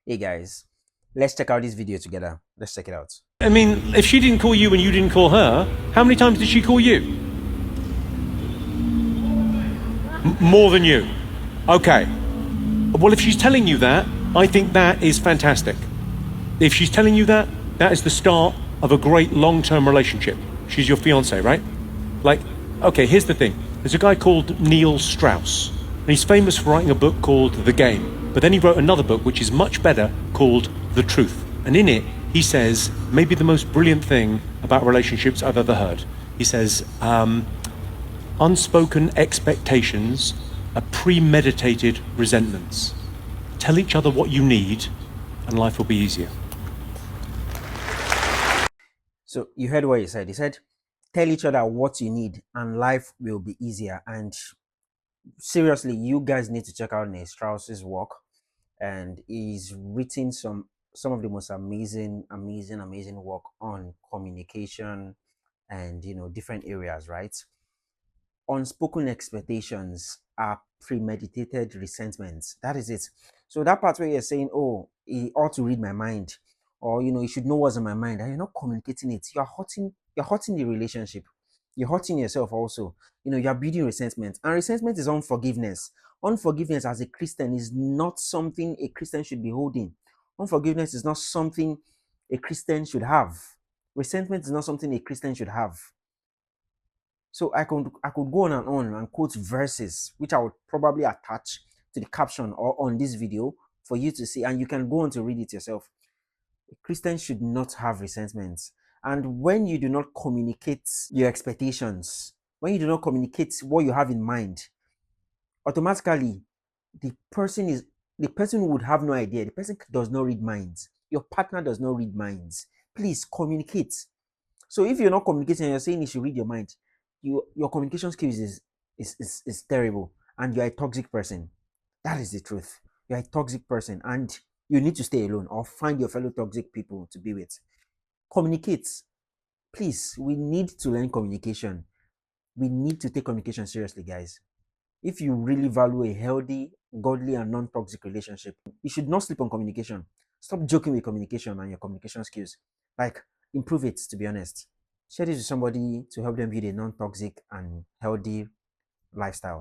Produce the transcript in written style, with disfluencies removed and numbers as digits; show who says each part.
Speaker 1: Hey guys, let's check out this video together. Let's check it out.
Speaker 2: I mean, if she didn't call you and you didn't call her, how many times did she call you? More than you. Okay. Well, if she's telling you that, I think that is fantastic. If she's telling you that, that is the start of a great long-term relationship. She's your fiance, right? Like, okay, here's the thing. There's a guy called Neil Strauss, and he's famous for writing a book called The Game. But then he wrote another book, which is much better, called The Truth. And in it, he says maybe the most brilliant thing about relationships I've ever heard. He says, unspoken expectations are premeditated resentments. Tell each other what you need, and life will be easier.
Speaker 1: So you heard what he said. He said, tell each other what you need and life will be easier. And seriously, you guys need to check out Neil Strauss's work. And he's written some of the most amazing work on communication and different areas, right? Unspoken expectations are premeditated resentments. That is it. So that part where you're saying, oh, he ought to read my mind, or he should know what's in my mind, and you're not communicating it, you're hurting the relationship. You're hurting yourself also. You're building resentment. And resentment is unforgiveness. Unforgiveness as a Christian is not something a Christian should be holding. Unforgiveness is not something a Christian should have. Resentment is not something a Christian should have. So I could go on and quote verses, which I would probably attach to the caption or on this video for you to see, and you can go on to read it yourself. Christians should not have resentments. And when you do not communicate your expectations, when you do not communicate what you have in mind, automatically the person would have no idea. The person does not read minds. Your partner does not read minds. Please communicate. So if you're not communicating and you're saying you should read your mind, your communication skills is terrible, and you're a toxic person. That is the truth. You're a toxic person, and you need to stay alone or find your fellow toxic people to be with. Communicate. Please, we need to learn communication. We need to take communication seriously, guys. If you really value a healthy, godly, and non-toxic relationship, you should not sleep on communication. Stop joking with communication and your communication skills. Like, improve it, to be honest. Share this with somebody to help them build a non-toxic and healthy lifestyle.